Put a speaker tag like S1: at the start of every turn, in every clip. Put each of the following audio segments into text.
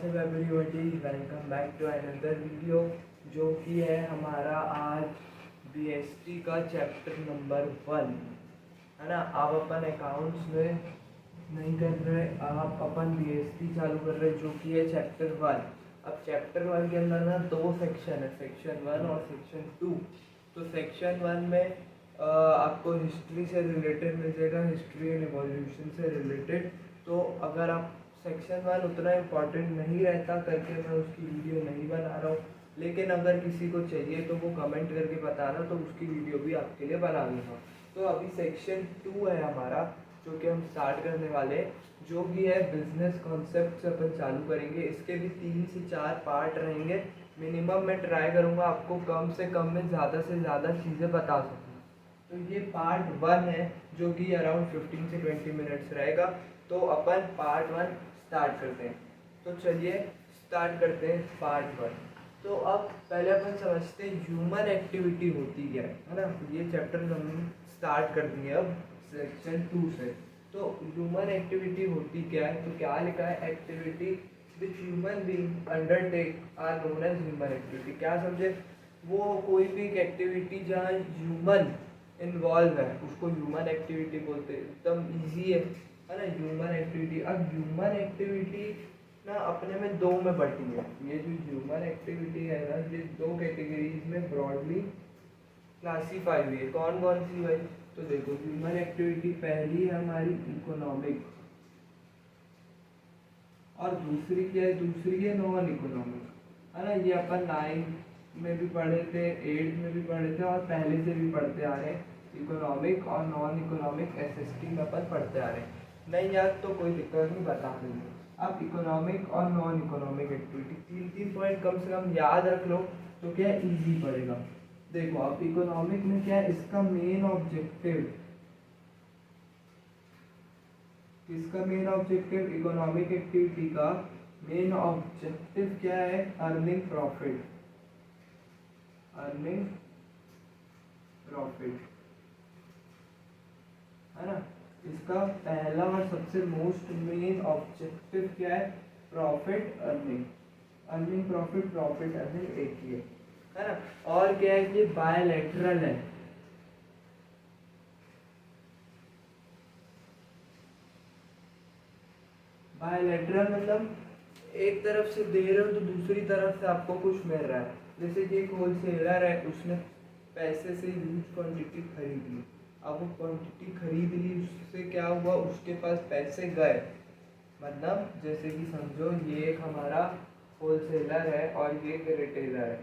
S1: WhatsApp everybody, welcome back to another video जो कि है हमारा आज बीएसटी का चैप्टर नंबर 1 है ना। अब अपन अकाउंट्स में नहीं कर रहे, अब अपन बीएसटी चालू कर रहे जो कि है चैप्टर 1। अब चैप्टर 1 के अंदर ना 2 सेक्शन है, सेक्शन 1 और सेक्शन 2। तो सेक्शन 1 में आपको हिस्ट्री से रिलेटेड मिल जाएगा, हिस्ट्री एंड इवोल्यूशन से रिलेटेड। तो अगर आप सेक्शन 1 उतना इम्पॉर्टेंट नहीं रहता करके मैं उसकी वीडियो नहीं बना रहा हूँ, लेकिन अगर किसी को चाहिए तो वो कमेंट करके बताना, तो उसकी वीडियो भी आपके लिए बना दूँगा। तो अभी सेक्शन 2 है हमारा जो कि हम स्टार्ट करने वाले, जो भी है बिजनेस कॉन्सेप्ट से अपन चालू करेंगे। इसके भी 3 से 4 पार्ट रहेंगे। मिनिमम मैं ट्राई करूँगा आपको कम से कम में ज़्यादा से ज़्यादा चीज़ें बता सकूँ। तो ये पार्ट 1 है जो कि अराउंड 15 से 20 मिनट्स रहेगा। तो अपन पार्ट 1 स्टार्ट करते हैं। तो चलिए स्टार्ट करते हैं पार्ट 1। तो अब पहले अपन समझते हैं ह्यूमन एक्टिविटी होती क्या है ना। ये चैप्टर हम स्टार्ट कर दिए अब सेक्शन 2 से। तो ह्यूमन एक्टिविटी होती क्या है, तो क्या लिखा है, activity which human being undertake are known as human activity. क्या समझे, वो कोई भी एक एक्टिविटी जहाँ ह्यूमन इन्वॉल्व है उसको ह्यूमन एक्टिविटी बोलते हैं। एकदम ईजी है ना ह्यूमन एक्टिविटी। अब ह्यूमन एक्टिविटी ना अपने में 2 में बटी है। ये जो ह्यूमन एक्टिविटी है ना, ये 2 कैटेगरीज में ब्रॉडली क्लासीफाई हुई है। कौन कौन सी भाई, तो देखो ह्यूमन एक्टिविटी पहली है हमारी इकोनॉमिक, और दूसरी क्या है, दूसरी है नॉन इकोनॉमिक, है ना। ये अपन 9 में भी पढ़े थे, 8 में भी पढ़े थे और पहले से भी पढ़ते आ रहे हैं। इकोनॉमिक और नॉन इकोनॉमिक एसएसटी में अपन पढ़ते आ रहे हैं। नहीं याद तो कोई दिक्कत नहीं, बता देंगे। अब इकोनॉमिक और नॉन इकोनॉमिक एक्टिविटी 3 पॉइंट कम से कम याद रख लो तो क्या ईजी पड़ेगा। देखो अब इकोनॉमिक में क्या है, इसका मेन ऑब्जेक्टिव, इसका मेन ऑब्जेक्टिव इकोनॉमिक एक्टिविटी का मेन ऑब्जेक्टिव क्या है, अर्निंग प्रॉफिट, अर्निंग प्रॉफिट, है ना। इसका पहला और सबसे मोस्ट मेन ऑब्जेक्टिव क्या है, profit earning, earning profit, profit earning एक ही है ना। और क्या है कि बायलैटरल है। बायलैटरल मतलब एक तरफ से दे रहे हो तो दूसरी तरफ से आपको कुछ मिल रहा है। जैसे कि एक होलसेलर है, उसने पैसे से ह्यूज क्वांटिटी खरीद ली। अब वो क्वांटिटी खरीद ली, उससे क्या हुआ, उसके पास पैसे गए। मतलब जैसे कि समझो ये एक हमारा होलसेलर है और ये एक रिटेलर है।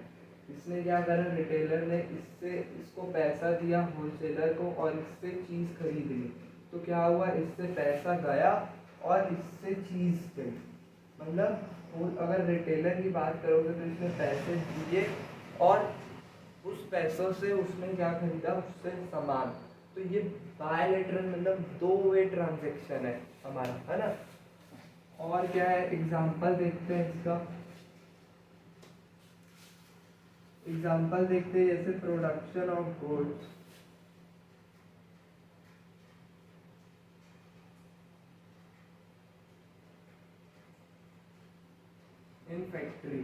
S1: इसने क्या करा, रिटेलर ने इससे इसको पैसा दिया होलसेलर को और इससे चीज़ खरीद ली। तो क्या हुआ, इससे पैसा गया और इससे चीज़ गई। मतलब अगर रिटेलर की बात करोगे तो इसने पैसे दिए और उस पैसों से उसने क्या खरीदा, उससे सामान। तो ये बायलैटरल मतलब 2 वे ट्रांजैक्शन है हमारा, है ना। और क्या है, एग्जाम्पल देखते हैं इसका। एग्जाम्पल देखते हैं जैसे production of goods in factory,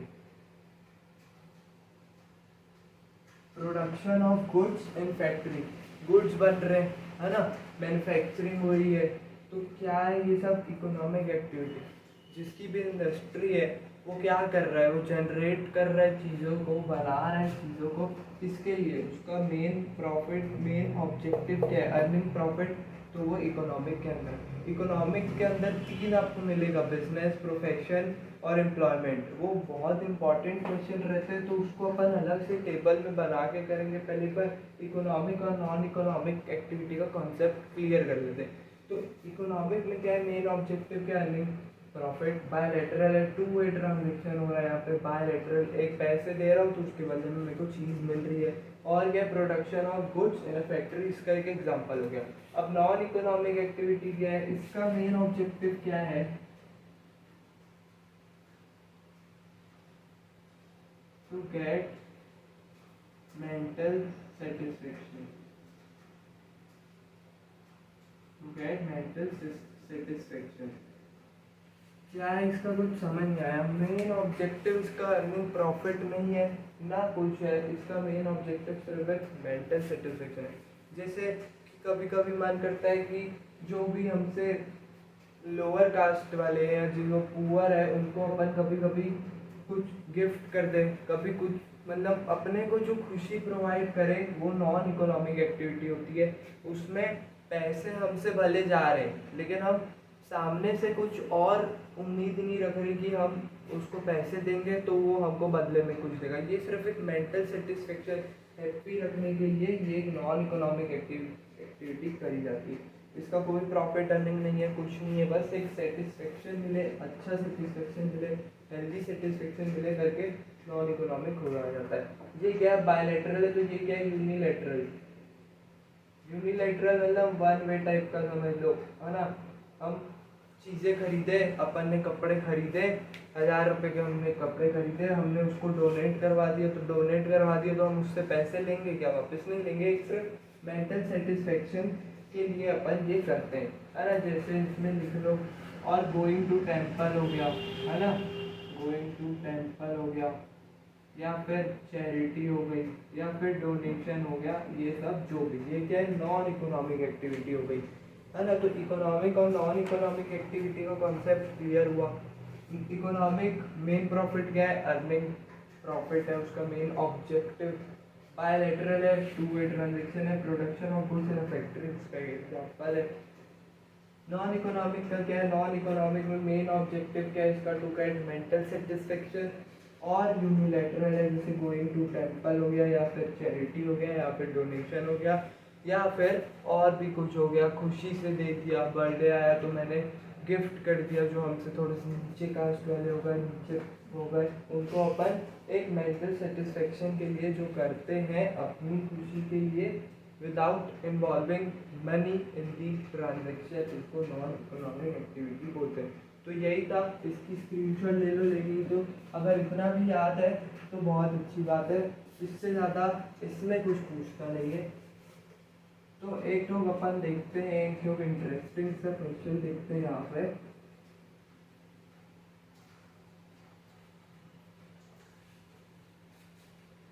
S1: production of goods in factory, goods बन रहे हैं, है ना, मैन्युफैक्चरिंग हो रही है। तो क्या है, ये सब इकोनॉमिक एक्टिविटी। जिसकी भी इंडस्ट्री है वो क्या कर रहा है, वो जनरेट कर रहा है चीज़ों को, बना रहा है चीज़ों को। किसके लिए, उसका मेन प्रॉफिट, मेन ऑब्जेक्टिव क्या है, अर्निंग प्रॉफिट। तो वो इकोनॉमिक के अंदर, इकोनॉमिक के अंदर 3 आपको मिलेगा, बिजनेस, प्रोफेशन और एम्प्लॉयमेंट। वो बहुत इंपॉर्टेंट क्वेश्चन रहते हैं, तो उसको अपन अलग से टेबल में बना के करेंगे। पहले पर इकोनॉमिक और नॉन इकोनॉमिक एक्टिविटी का कॉन्सेप्ट क्लियर कर लेते हैं। तो इकोनॉमिक में क्या है, मेन ऑब्जेक्टिव क्या, अर्निंग प्रॉफिट। बायलैटरल है, 2 वे ट्रांजेक्शन हो रहा है यहाँ पे। बायलैटरल, एक पैसे दे रहा हूँ तो उसके बदले में मेरे को चीज़ मिल रही है। और क्या, production of goods in a factory, इसका एक एग्जांपल हो गया। अब नॉन इकोनॉमिक एक्टिविटी क्या है, इसका मेन ऑब्जेक्टिव क्या है, to get mental satisfaction, to get mental satisfaction. क्या है इसका कुछ समझ नहीं आया। मेन ऑब्जेक्टिव इसका अर्निंग प्रॉफिट नहीं है ना कुछ है, इसका मेन ऑब्जेक्टिव सिर्फ एक मेंटल सेटिस्फेक्शन है। जैसे कभी कभी मन करता है कि जो भी हमसे लोअर कास्ट वाले हैं या जो पुअर है उनको अपन कभी कभी कुछ गिफ्ट कर दें, कभी कुछ मतलब अपने को जो खुशी प्रोवाइड करे वो नॉन इकोनॉमिक एक्टिविटी होती है। उसमें पैसे हमसे भले जा रहे हैं लेकिन हम सामने से कुछ और उम्मीद नहीं रख रहे कि हम उसको पैसे देंगे तो वो हमको बदले में कुछ देगा। ये सिर्फ एक मेंटल सेटिस्फेक्शन हैप्पी रखने के लिए ये एक नॉन इकोनॉमिक एक्टिविटी करी जाती है। इसका कोई प्रॉफिट अर्निंग नहीं है, कुछ नहीं है, बस एक सेटिस्फेक्शन मिले, अच्छा सेटिस्फेक्शन मिले, हेल्दी सेटिस्फेक्शन मिले करके नॉन इकोनॉमिक हो जाता है। ये क्या है, बायलैटरल है, तो ये क्या है, यूनिलैटरल। यूनिलैटरल मतलब वन वे टाइप का समझ लो, है ना। हम चीज़ें खरीदे, अपन ने कपड़े खरीदे, 1000 रुपये के हमने कपड़े खरीदे, हमने उसको डोनेट करवा दिया, तो हम उससे पैसे लेंगे क्या? वापस नहीं लेंगे। एक सिर्फ मेंटल सेटिस्फेक्शन के लिए अपन ये करते हैं, है ना। जैसे इसमें लिख लो, और गोइंग टू टेम्पल हो गया, है ना, गोइंग टू टेम्पल हो गया, या फिर चैरिटी हो गई, या फिर डोनेशन हो गया, ये सब जो भी, ये क्या है, नॉन इकोनॉमिक एक्टिविटी हो गई, है ना। तो इकोनॉमिक और नॉन इकोनॉमिक एक्टिविटी का कॉन्सेप्ट क्लियर हुआ। इकोनॉमिक मेन प्रॉफिट क्या है, अर्निंग प्रॉफिट है उसका मेन ऑब्जेक्टिव। बायलैटरल है, टू वे ट्रांजेक्शन है, production of goods in factory का एग्जांपल है। नॉन इकोनॉमिक का क्या है, नॉन इकोनॉमिक में मेन ऑब्जेक्टिव क्या है इसका, टू गेट मेंटल सेटिस्फेक्शन। और यूनिलैटरल है, जैसे गोइंग टू टेम्पल हो गया, या फिर चैरिटी हो गया, या फिर डोनेशन हो गया, या फिर और भी कुछ हो गया, खुशी से दे दिया, बर्थडे आया तो मैंने गिफ्ट कर दिया, जो हमसे थोड़े से नीचे कास्ट वाले हो गए, नीचे हो गए, उनको अपन एक मेंटल सेटिस्फेक्शन के लिए जो करते हैं अपनी खुशी के लिए, without involving money in the transaction, इसको नॉन इकोनॉमिक एक्टिविटी बोलते हैं। तो यही था, इसकी स्क्रीनशॉट ले लो, लेकिन तो अगर इतना भी याद है तो बहुत अच्छी बात है, इससे ज़्यादा इसमें कुछ पूछता नहीं है। तो एक लोग अपन देखते हैं, एक लोग इंटरेस्टिंग सा क्वेश्चन देखते हैं यहाँ पे।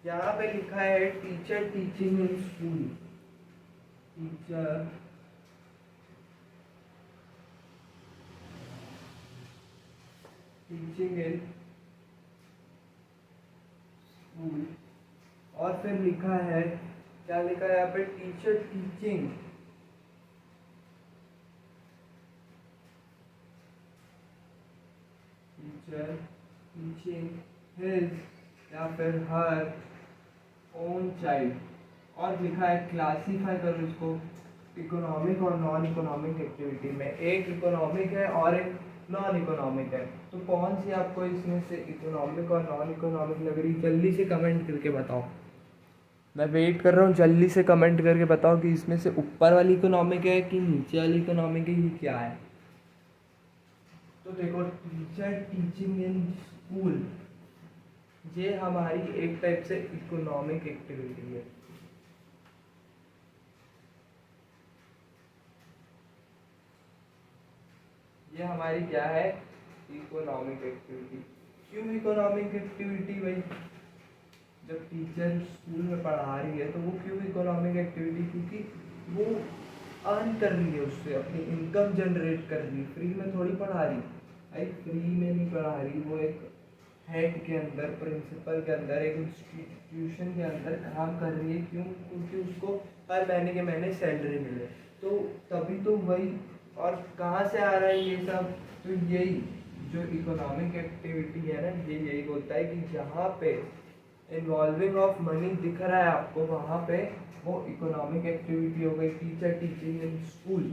S1: यहाँ पे लिखा है teacher teaching in school, teacher teaching in school, और फिर लिखा है, क्या लिखा है यहाँ पे, टीचर टीचिंग हिज या फिर हर ओन चाइल्ड, और लिखा है क्लासीफाई करो इसको इकोनॉमिक और नॉन इकोनॉमिक एक्टिविटी में। एक इकोनॉमिक है और एक नॉन इकोनॉमिक है, तो कौन सी आपको इसमें से इकोनॉमिक और नॉन इकोनॉमिक लग रही, जल्दी से कमेंट करके बताओ। मैं वेट कर रहा हूँ, जल्दी से कमेंट करके बताओ कि इसमें से ऊपर वाली इकोनॉमिक है कि नीचे वाली इकोनॉमिक है, ये क्या है। तो देखो, टीचर टीचिंग इन स्कूल, ये हमारी एक टाइप से इकोनॉमिक एक्टिविटी है। ये हमारी क्या है, इकोनॉमिक एक्टिविटी। क्यों इकोनॉमिक एक्टिविटी भाई? जब टीचर स्कूल में पढ़ा रही है तो वो क्यों इकोनॉमिक एक्टिविटी? क्योंकि वो अर्न कर रही है, उससे अपनी इनकम जनरेट कर रही है, फ्री में थोड़ी पढ़ा रही भाई, फ्री में नहीं पढ़ा रही, वो एक हेड के अंदर, प्रिंसिपल के अंदर, एक इंस्टीट्यूशन के अंदर काम कर रही है। क्यों? क्योंकि उसको हर महीने के महीने सैलरी मिले, तो तभी तो वही। और कहाँ से आ रहा है ये सब? तो यही जो इकोनॉमिक एक्टिविटी है ना, ये यही बोलता है कि जहाँ पे इन्वॉल्विंग ऑफ मनी दिख रहा है आपको, वहाँ पे वो इकोनॉमिक एक्टिविटी हो गई। टीचर टीचिंग इन स्कूल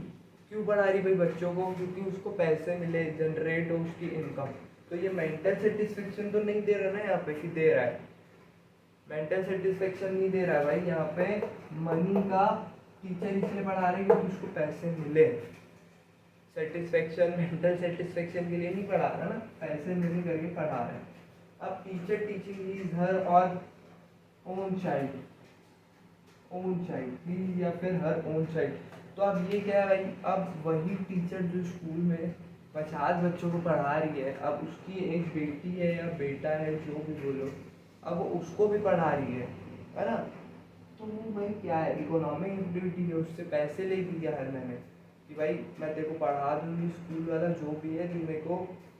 S1: क्यों पढ़ा रही भाई बच्चों को? क्योंकि उसको पैसे मिले, जनरेट हो उसकी इनकम। तो ये मेंटल सेटिस्फेक्शन तो नहीं दे रहा ना यहाँ पे, कि दे रहा है? मेंटल सेटिस्फेक्शन नहीं दे रहा है भाई यहाँ पे। मनी का टीचर इसलिए पढ़ा रहे क्योंकि उसको पैसे मिले। सेटिस्फेक्शन, मेंटल सेटिस्फेक्शन के लिए नहीं पढ़ा रहा ना, पैसे मिले करके पढ़ा रहे हैं। अब टीचर टीचिंग इज हर और ओन चाइल्ड, ओन चाइल्ड या फिर हर ओन चाइल्ड। तो अब ये क्या है भाई, अब वही टीचर जो स्कूल में 50 बच्चों को पढ़ा रही है, अब उसकी एक बेटी है या बेटा है जो भी बोलो, अब वो उसको भी पढ़ा रही है ना। तो वो भाई क्या है, इकोनॉमिक एक्टिविटी है, उससे पैसे लेगी क्या हर महीने कि भाई मैं तेरे को पढ़ा दूँगी, स्कूल वाला जो भी है तुम मेरे को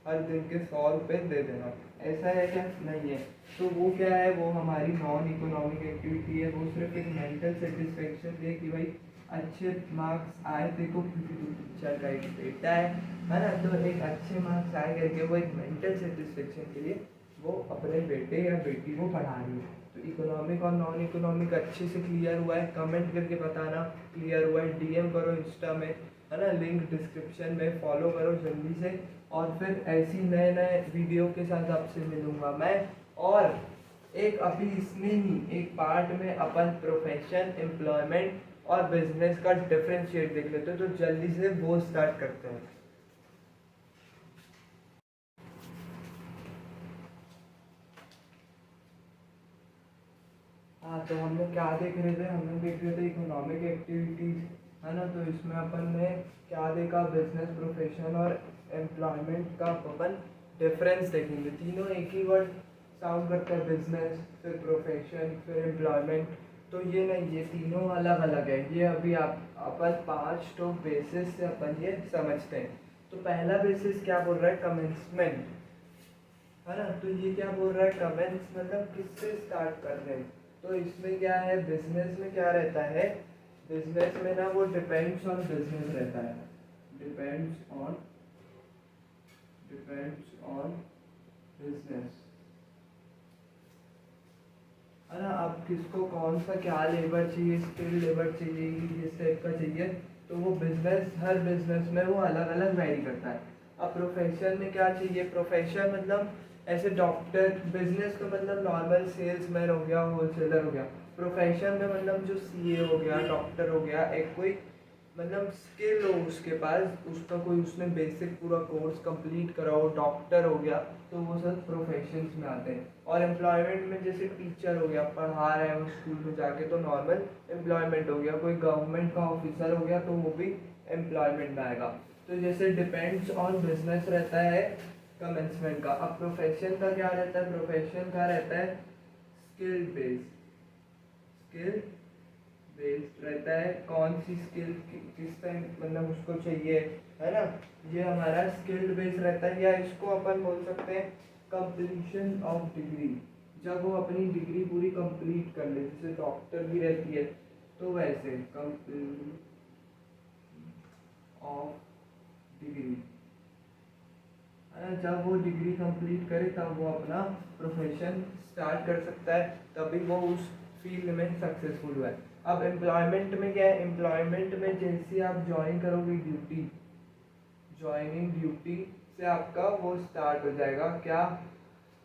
S1: हर दिन के 100 रुपये दे देना, ऐसा है क्या? नहीं है। तो वो क्या है, वो हमारी नॉन इकोनॉमिक एक्टिविटी है, वो सिर्फ एक मेंटल सेटिस्फेक्शन है कि भाई अच्छे मार्क्स आए देखो, क्योंकि तू टीचर का एक बेटा है ना, तो एक अच्छे मार्क्स आए करके वो एक मेंटल सेटिस्फेक्शन के लिए वो अपने बेटे या बेटी को पढ़ा रही है। तो इकोनॉमिक और नॉन इकोनॉमिक अच्छे से क्लियर हुआ है? कमेंट करके बताना क्लियर हुआ है। डीएम करो इंस्टा में, है ना, लिंक डिस्क्रिप्शन में, फॉलो करो जल्दी से। और फिर ऐसी नए नए वीडियो के साथ आपसे मिलूँगा मैं। और एक अभी इसमें ही एक पार्ट में अपन प्रोफेशन, एम्प्लॉयमेंट और बिजनेस का डिफरेंशिएट देख लेते हैं, तो जल्दी से वो स्टार्ट करते हैं। हाँ, तो हमने क्या देख रहे थे, हमने देख रहे थे इकोनॉमिक एक्टिविटीज़, है ना। तो इसमें अपन ने क्या देखा, बिजनेस, प्रोफेशन और एम्प्लॉयमेंट का अपन डिफरेंस देखेंगे। तीनों एक ही वर्ड साउंड करता है, बिजनेस, फिर प्रोफेशन, फिर एम्प्लॉयमेंट। तो ये नहीं, ये तीनों अलग अलग है। ये अभी आप अपन 5 तो बेसिस से अपन ये समझते हैं। तो पहला बेसिस क्या बोल रहा है, कमेंसमेंट, है ना। तो ये क्या बोल रहा है, कमेंस मतलब किससे स्टार्ट कर रहे हैं। तो इसमें क्या है, बिजनेस में क्या रहता है, बिजनेस में ना वो डिपेंड्स ऑन बिजनेस रहता है, डिपेंड्स ऑन बिजनेस, है ना। अब किसको कौन सा क्या लेबर चाहिए, स्किल लेबर चाहिए, किस टाइप का चाहिए, तो वो बिजनेस, हर बिजनेस में वो अलग अलग वैरी करता है। अब प्रोफेशन में क्या चाहिए, प्रोफेशन मतलब ऐसे डॉक्टर, बिजनेस का मतलब नॉर्मल सेल्समैन हो गया, होलसेलर हो गया। प्रोफेशन में मतलब जो सीए हो गया, डॉक्टर हो गया, एक कोई मतलब स्किल हो उसके पास, उसका कोई उसने बेसिक पूरा कोर्स कंप्लीट करा हो, डॉक्टर हो गया, तो वो सब प्रोफेशंस में आते हैं। और एम्प्लॉयमेंट में जैसे टीचर हो गया, पढ़ा रहे हैं वो स्कूल में जाके, तो नॉर्मल एम्प्लॉयमेंट हो गया। कोई गवर्नमेंट का ऑफिसर हो गया, तो वो भी एम्प्लॉयमेंट में आएगा। तो जैसे डिपेंड्स ऑन बिजनेस रहता है कमेंसमेंट का। अब प्रोफेशन का क्या रहता है, प्रोफेशन का रहता है स्किल बेस्ड, स्किल बेस्ड रहता है। कौन सी स्किल किस टाइम मतलब उसको चाहिए, है ना। ये हमारा स्किल बेस्ड रहता है, या इसको अपन बोल सकते हैं कंप्लीशन ऑफ डिग्री। जब वो अपनी डिग्री पूरी कंप्लीट कर ले, जैसे डॉक्टर भी रहती है, तो वैसे कंप्लीट ऑफ डिग्री, जब वो डिग्री कंप्लीट करे तब वो अपना प्रोफेशन स्टार्ट कर सकता है, तभी वो उस फील्ड में सक्सेसफुल हुआ है। अब एम्प्लॉयमेंट में क्या है, एम्प्लॉयमेंट में जैसे आप ज्वाइन करोगे ड्यूटी, ज्वाइनिंग ड्यूटी से आपका वो स्टार्ट हो जाएगा क्या,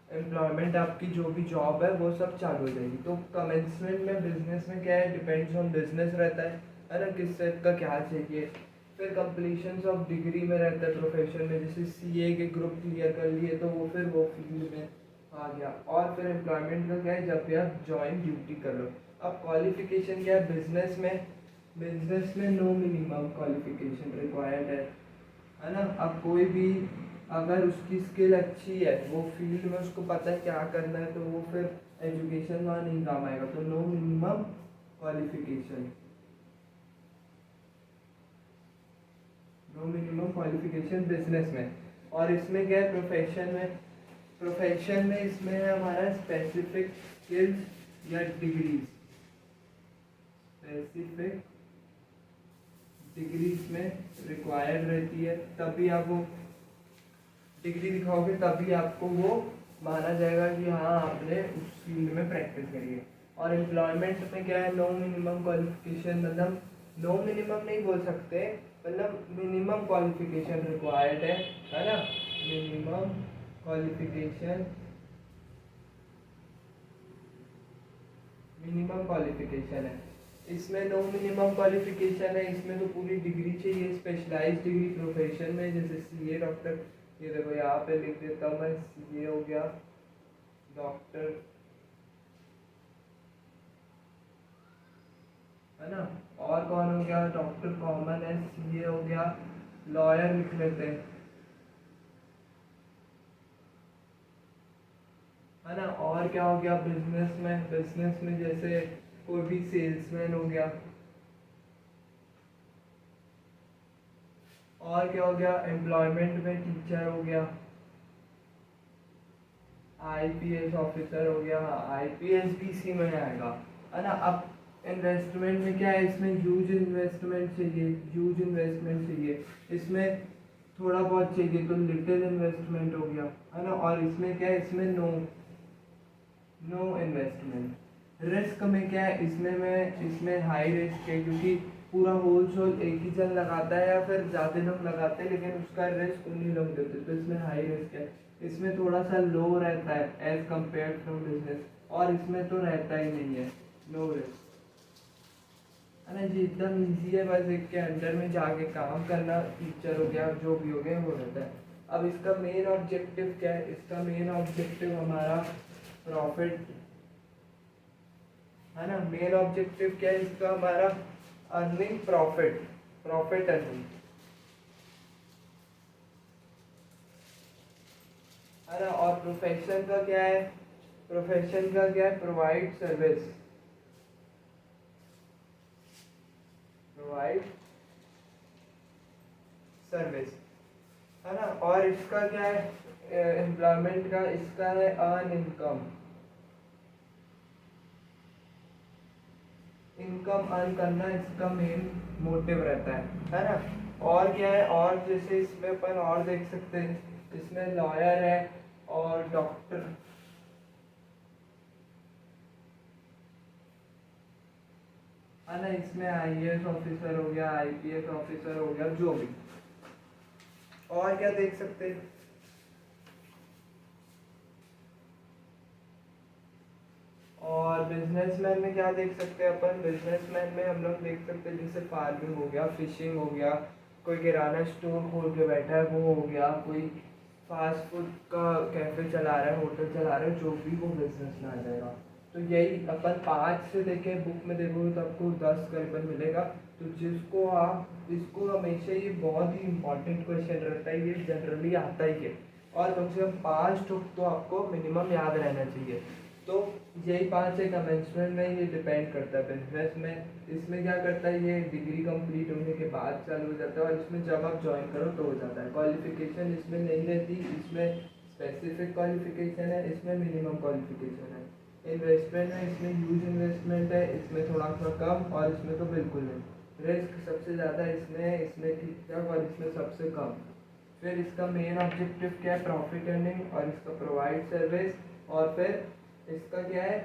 S1: एम्प्लॉयमेंट, आपकी जो भी जॉब है वो सब चालू हो जाएगी। तो कमेंसमेंट में बिजनेस में क्या है, डिपेंड्स ऑन बिजनेस रहता है ना, किस टाइप का क्या चाहिए। फिर कंप्लीशन ऑफ डिग्री में रहता है प्रोफेशन में, जैसे सीए के ग्रुप क्लियर कर लिए तो वो फिर वो फील्ड में आ गया। और फिर एम्प्लॉयमेंट का क्या है, जब भी आप ज्वाइन ड्यूटी कर लो। अब क्वालिफिकेशन क्या है बिजनेस में, बिजनेस में नो मिनिमम क्वालिफिकेशन रिक्वायर्ड है ना। अब कोई भी अगर उसकी स्किल अच्छी है, वो फील्ड में उसको पता है क्या करना है, तो वो फिर एजुकेशन वहाँ नहीं काम आएगा। तो no minimum qualification, no minimum qualification business में। और इसमें क्या है प्रोफेशन में, प्रोफेशन में इसमें है हमारा स्पेसिफिक स्किल्स या डिग्रीज, स्पेसिफिक डिग्रीज में रिक्वायर्ड रहती है, तभी आप वो डिग्री दिखाओगे, तभी आपको वो माना जाएगा कि हाँ आपने उस फील्ड में प्रैक्टिस करी है। और एम्प्लॉयमेंट में क्या है, नो मिनिमम क्वालिफिकेशन, मतलब नो मिनिमम नहीं बोल सकते, मतलब मिनिमम क्वालिफिकेशन रिक्वायर्ड है ना, मिनिमम क्वालिफिकेशन, मिनिमम क्वालिफिकेशन है। इसमें नो मिनिमम क्वालिफिकेशन है, इसमें तो पूरी डिग्री चाहिए, स्पेशलाइज्ड डिग्री प्रोफेशन में, जैसे सीए, डॉक्टर। ये देखो यहाँ पे लिख देता हूँ मैं, सीए हो गया, डॉक्टर, है ना। और कौन हो गया, डॉक्टर कॉमन है, सीए हो गया, लॉयर लिख लेते हैं, और क्या हो गया बिजनेस में जैसे कोई भी सेल्समैन हो गया, और क्या हो गया एम्प्लॉयमेंट में टीचर हो गया, आईपीएस ऑफिसर हो गया, आईपीएस भी इसी में आएगा, है ना। अब इन्वेस्टमेंट में क्या है, इसमें ह्यूज इन्वेस्टमेंट चाहिए, इसमें थोड़ा बहुत चाहिए तो लिटिल इन्वेस्टमेंट हो गया, है ना। और इसमें क्या है, इसमें नो इन्वेस्टमेंट। रिस्क में क्या है, इसमें हाई रिस्क है, क्योंकि पूरा होल शोल एक ही जन लगाता है या फिर ज़्यादा लोग लगाते हैं, लेकिन उसका रिस्क उन्हीं लोग देते हैं, तो इसमें हाई रिस्क है। इसमें थोड़ा सा लो रहता है एज कम्पेयर फ्रॉम बिजनेस, और इसमें तो रहता ही नहीं है, नो रिस्क, है ना जी। एकदम ईजी है, बस एक के अंडर में जाके काम करना, टीचर हो गया जो भी हो गया वो रहता है। अब इसका मेन ऑब्जेक्टिव क्या है, इसका मेन ऑब्जेक्टिव हमारा प्रॉफिट, है ना। मेन ऑब्जेक्टिव क्या है इसका हमारा, अर्निंग प्रॉफिट अर्निंग, है ना। और प्रोफेशन का क्या है, प्रोवाइड सर्विस, है ना। और इसका क्या है एम्प्लॉयमेंट का, इसका है अर्न इनकम अर्न करना, इसका मेन मोटिव रहता है ना। और क्या है, और जैसे इसमें अपन और देख सकते हैं, इसमें लॉयर है और डॉक्टर, है ना। इसमें आईएएस ऑफिसर हो गया, आईपीएस ऑफिसर हो गया, जो भी। और क्या देख सकते हैं, और बिजनेसमैन में क्या देख सकते हैं अपन, बिजनेसमैन में हम लोग देख सकते हैं जैसे फार्मिंग हो गया, फिशिंग हो गया, कोई किराना स्टोर खोल के बैठा है वो हो गया, कोई फास्ट फूड का कैफे चला रहा है, होटल चला रहा है, जो भी वो बिजनेस में आ जाएगा। तो यही अपन 5 से देखें, बुक में देखोगे तो आपको 10 करीबन मिलेगा। तो जिसको आप इसको हमेशा, ये बहुत ही इंपॉर्टेंट क्वेश्चन रहता है, ये जनरली आता ही है, और कम से कम 5 तो आपको मिनिमम याद रहना चाहिए। तो यही 5 से कमेंसमेंट में ये डिपेंड करता है। बिजनेस में इसमें क्या करता है, ये डिग्री कंप्लीट होने के बाद चालू हो जाता है, और इसमें जब आप ज्वाइन करो तो हो जाता है। क्वालिफिकेशन इसमें नहीं रहती, इसमें स्पेसिफिक क्वालिफिकेशन है, इसमें मिनिमम क्वालिफिकेशन है। इन्वेस्टमेंट में इसमें ह्यूज इन्वेस्टमेंट है, इसमें थोड़ा सा कम, और इसमें तो बिल्कुल नहीं। रिस्क सबसे ज़्यादा इसमें ठीक ठाक, और इसमें सबसे कम। फिर इसका मेन ऑब्जेक्टिव क्या है, प्रॉफिट अर्निंग, और इसका प्रोवाइड सर्विस, और फिर इसका क्या है,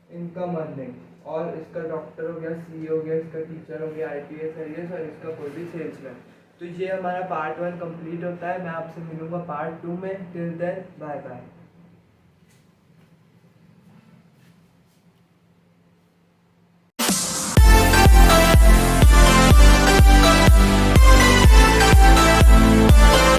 S1: इनकम अर्निंग, और इसका डॉक्टर हो गया, सी हो गया, इसका टीचर हो गया, आईपीएस आईएएस, और इसका कोई भी सेल्समैन। तो ये हमारा पार्ट 1 कंप्लीट होता है। मैं आपसे मिलूंगा पार्ट 2 में। Till then bye bye.